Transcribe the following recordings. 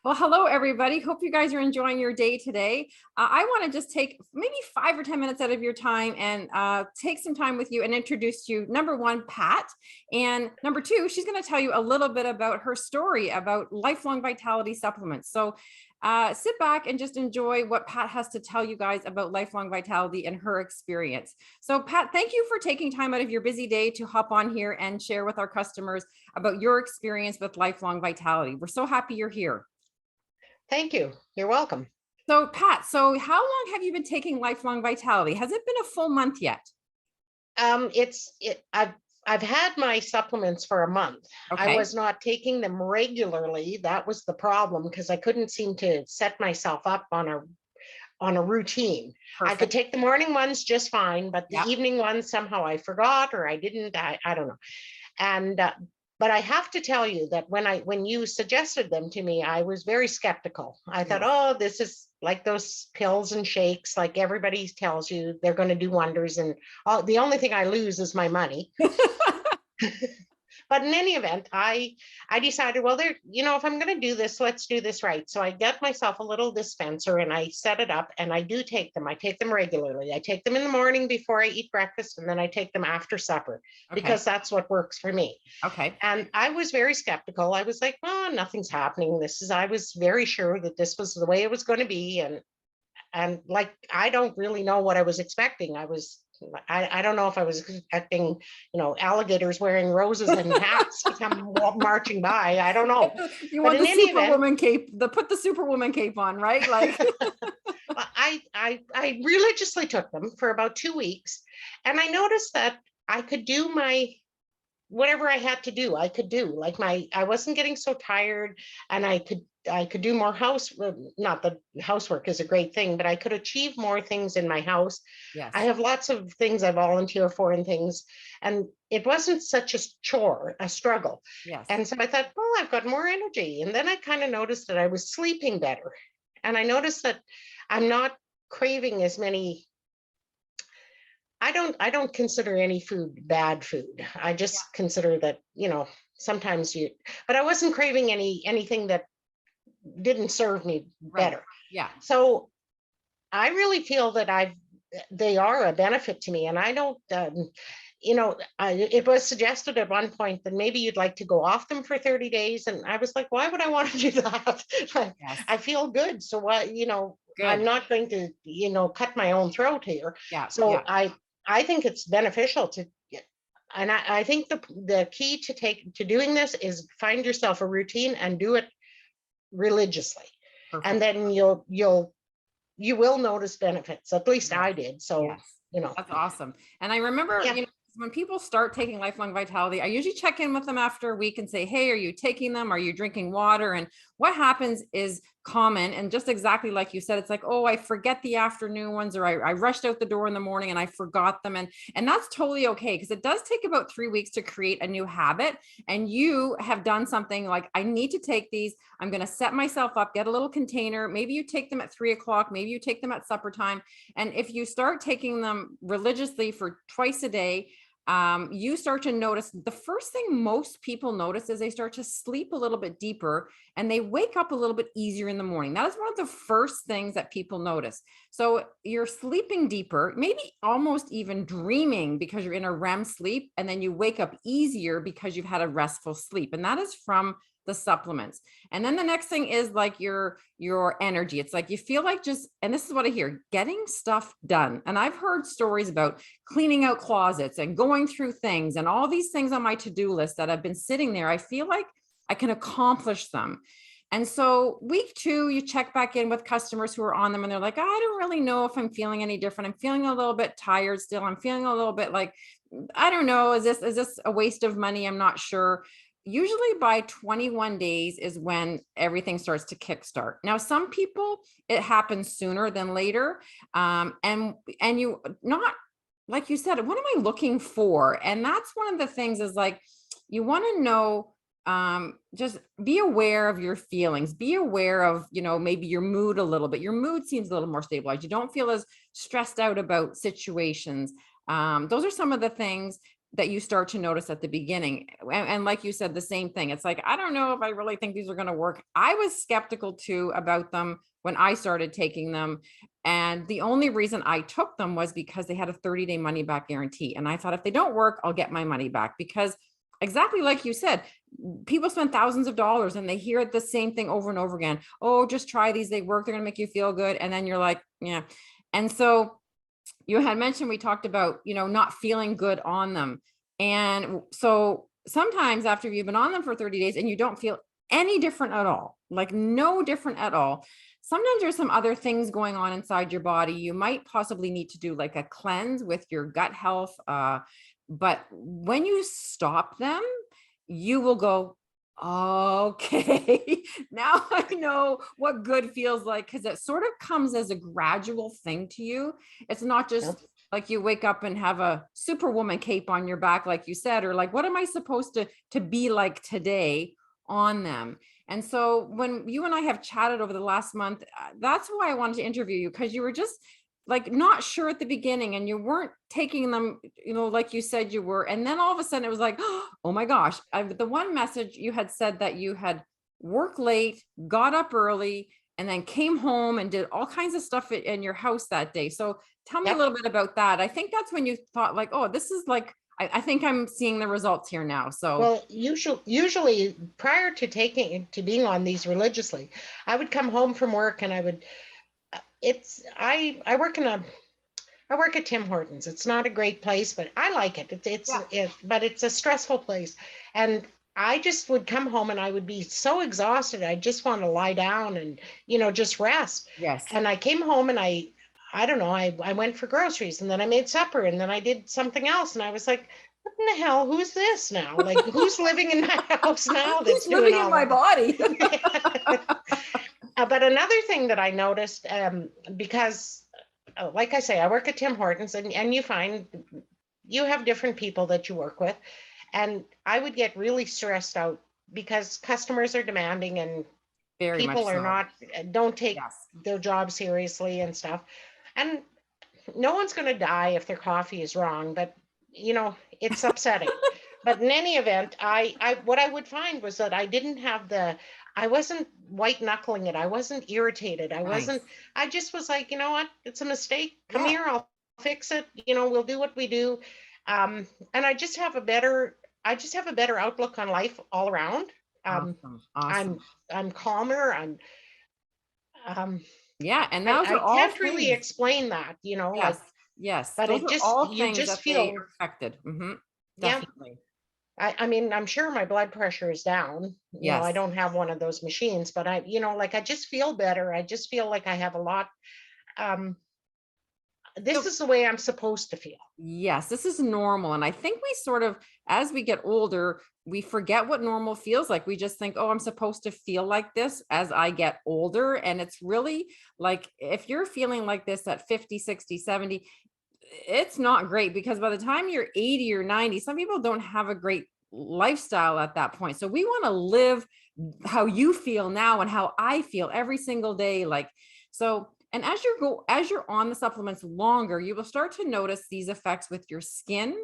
Well, hello, everybody. Hope you guys are enjoying your day today. I want to just take maybe 5 or 10 minutes out of your time and take some time with you and introduce you. Number one, Pat. And number two, she's going to tell you a little bit about her story about lifelong vitality supplements. So sit back and just enjoy what Pat has to tell you guys about lifelong vitality and her experience. So Pat, thank you for taking time out of your busy day to hop on here and share with our customers about your experience with lifelong vitality. We're so happy you're here. Thank you. You're welcome. So Pat, so how long have you been taking lifelong vitality? Has it been a full month yet? I've had my supplements for a month. I Okay. was not taking them regularly. That was the problem because I couldn't seem to set myself up on a routine. I could Perfect. take the morning ones just fine, but the Yeah. evening ones somehow I forgot or I didn't. I don't know. And but I have to tell you that when you suggested them to me, I was very skeptical. I thought, Yes. oh, this is like those pills and shakes, like everybody tells you they're going to do wonders, and the only thing I lose is my money. But in any event, I decided, well, if I'm going to do this, let's do this right. So I get myself a little dispenser and I set it up, and I do take them. I take them regularly. I take them in the morning before I eat breakfast, and then I take them after supper Okay. because that's what works for me. Okay. And I was very skeptical. I was like, oh, nothing's happening. I was very sure that this was the way it was going to be. And like, I don't really know what I was expecting. I don't know if I was expecting, alligators wearing roses and hats to come marching by. I don't know. You But want in the any event, superwoman cape, put the superwoman cape on, right? Like, I religiously took them for about 2 weeks, and I noticed that I could do whatever I had to do. I could do like I wasn't getting so tired, and I could do more not that housework is a great thing, but I could achieve more things in my house. yes. I have lots of things I volunteer for and things, and it wasn't such a chore, a struggle. Yes. And so I thought, well, I've got more energy. And then I kind of noticed that I was sleeping better. And I noticed that I'm not craving as many. I don't consider any food bad food. I Yeah. just consider that, sometimes but I wasn't craving anything that didn't serve me Right. better. Yeah. So I really feel that they are a benefit to me. And I don't, it was suggested at one point that maybe you'd like to go off them for 30 days. And I was like, why would I want to do that? Yes. I feel good. So why, I'm Good. not going to, cut my own throat here. Yeah. So Yeah. I think it's beneficial and I think the key to doing this is find yourself a routine and do it religiously. And Perfect. then you will notice benefits. At least Yes. I did. So, Yes. That's awesome. And I remember, yeah. when people start taking lifelong vitality, I usually check in with them after a week and say, hey, are you taking them? Are you drinking water? And what happens is common. And just exactly like you said, it's like, oh, I forget the afternoon ones, or I rushed out the door in the morning and I forgot them. And that's totally okay, because it does take about 3 weeks to create a new habit. And you have done something like, I need to take these. I'm going to set myself up, get a little container. Maybe you take them at 3 o'clock. Maybe you take them at supper time. And if you start taking them religiously for twice a day, you start to notice the first thing most people notice is they start to sleep a little bit deeper and they wake up a little bit easier in the morning. That is one of the first things that people notice. So you're sleeping deeper, maybe almost even dreaming because you're in a REM sleep, and then you wake up easier because you've had a restful sleep. And that is from the supplements. And then the next thing is like your energy. It's like you feel like just, and this is what I hear, getting stuff done. And I've heard stories about cleaning out closets and going through things and all these things on my to-do list that have been sitting there. I feel like I can accomplish them. And so week 2, you check back in with customers who are on them and they're like, I don't really know if I'm feeling any different. I'm feeling a little bit tired still. I'm feeling a little bit like, I don't know, is this a waste of money? I'm not sure. Usually by 21 days is when everything starts to kickstart. Now, some people, it happens sooner than later. And you not, like you said, what am I looking for? And that's one of the things is like, you want to know, just be aware of your feelings, be aware of, maybe your mood a little bit. Your mood seems a little more stabilized. You don't feel as stressed out about situations. Those are some of the things. that you start to notice at the beginning. And like you said, the same thing. It's like, I don't know if I really think these are going to work. I was skeptical too about them when I started taking them. And the only reason I took them was because they had a 30-day money back guarantee. And I thought, if they don't work, I'll get my money back, because exactly like you said, people spend thousands of dollars and they hear the same thing over and over again. Oh, just try these. They work. They're going to make you feel good. And then you're like, yeah. And so you had mentioned, we talked about, not feeling good on them. And so sometimes after you've been on them for 30 days and you don't feel any different at all, like no different at all, sometimes there's some other things going on inside your body. You might possibly need to do like a cleanse with your gut health. But when you stop them, you will go, okay, now I know what good feels like, because it sort of comes as a gradual thing to you. It's not just like you wake up and have a superwoman cape on your back, like you said, or like, what am I supposed to be like today on them? And so when you and I have chatted over the last month, that's why I wanted to interview you, because you were just like not sure at the beginning and you weren't taking them, like you said you were. And then all of a sudden it was like, oh my gosh, the one message you had said that you had worked late, got up early, and then came home and did all kinds of stuff in your house that day. So tell me a little bit about that. I think that's when you thought like, oh, this is like, I think I'm seeing the results here now. So Well, usually prior to being on these religiously, I would come home from work and I would, I work at Tim Hortons. It's not a great place, but I like it. But it's a stressful place. And I just would come home and I would be so exhausted. I just want to lie down and, just rest. yes. And I came home and I don't know, I went for groceries and then I made supper and then I did something else. And I was like, what in the hell? Who's this now? Like, who's living in my house now that's Who's living doing in all my body? But another thing that I noticed, because like I say, I work at Tim Hortons, and you find you have different people that you work with. And I would get really stressed out because customers are demanding and Very much people are so. don't take Yes. their job seriously and stuff. And no one's going to die if their coffee is wrong, but it's upsetting. But in any event, what I would find was that I wasn't white knuckling it. I wasn't irritated. Nice. I just was like, you know what? It's a mistake. Come Yeah. here. I'll fix it. We'll do what we do. And I just have a better outlook on life all around. Awesome. I'm, Awesome. I'm calmer. Um, Yeah. And those I are all can't really things. explain that, Yes. Yes. but Those are all you things just that they feel, affected. yeah. Definitely. I mean, I'm sure my blood pressure is down. I Yes. don't have one of those machines, but like I just feel better. I just feel like I have a lot. Um, this So is the way I'm supposed to feel. yes, this is normal. And I think we sort of, as we get older, we forget what normal feels like. We just think, oh, I'm supposed to feel like this as I get older. And it's really like, if you're feeling like this at 50, 60, 70, it's not great, because by the time you're 80 or 90, some people don't have a great lifestyle at that point. So we want to live how you feel now and how I feel every single day. Like, so, and as you're on the supplements longer, you will start to notice these effects with your skin,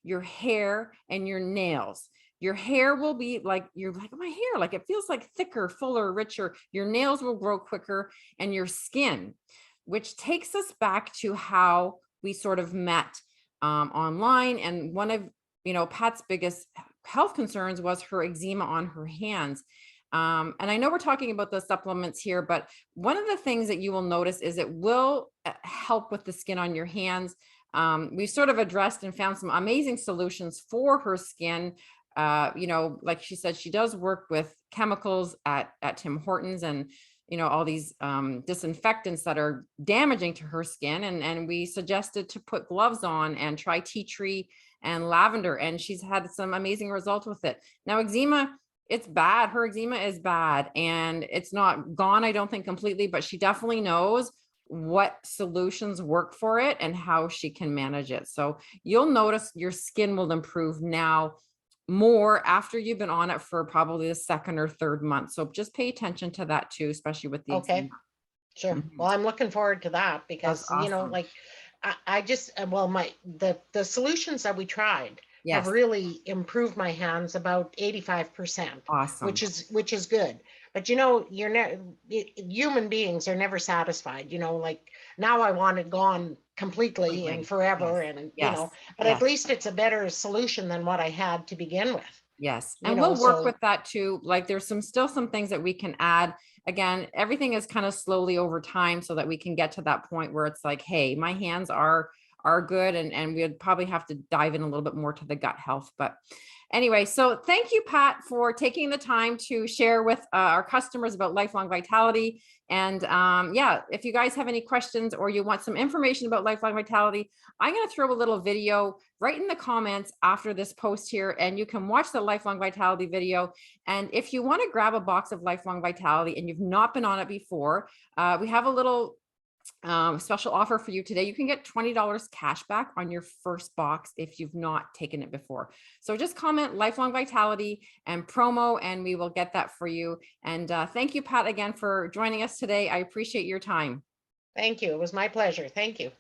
your hair, and your nails. Your hair will be like, you're like, oh, my hair, like it feels like thicker, fuller, richer. Your nails will grow quicker, and your skin, which takes us back to how we sort of met online. And one of, Pat's biggest health concerns was her eczema on her hands. And I know we're talking about the supplements here, but one of the things that you will notice is it will help with the skin on your hands. We've sort of addressed and found some amazing solutions for her skin. Like she said, she does work with chemicals at Tim Hortons, and all these disinfectants that are damaging to her skin. And we suggested to put gloves on and try tea tree and lavender. And she's had some amazing results with it. Now, eczema, it's bad. Her eczema is bad, and it's not gone, I don't think, completely, but she definitely knows what solutions work for it and how she can manage it. So you'll notice your skin will improve now more after you've been on it for probably the second or third month. So just pay attention to that too, especially with the Okay, eczema. sure. Mhm. Well, I'm looking forward to that That's because, awesome. like I just, well, the solutions that we tried, have Yes. really improved my hands about 85%, Awesome. which is good. But you know, human beings are never satisfied. You know, like now I want it gone completely and Completely. Yes. forever, and you Yes. know, but at Yes. least it's a better solution than what I had to begin with. Yes. You And know, we'll work so with that too. Like there's still some things that we can add. Again, everything is kind of slowly over time so that we can get to that point where it's like, hey, my hands are good, and we'd probably have to dive in a little bit more to the gut health. But anyway, so thank you, Pat, for taking the time to share with our customers about lifelong vitality. And yeah, if you guys have any questions or you want some information about lifelong vitality, I'm going to throw a little video right in the comments after this post here, and you can watch the lifelong vitality video. And if you want to grab a box of lifelong vitality and you've not been on it before, we have a little special offer for you today. You can get $20 cash back on your first box if you've not taken it before. So just comment lifelong vitality and promo, and we will get that for you. And thank you, Pat, again for joining us today. I appreciate your time. thank you. It was my pleasure. Thank you.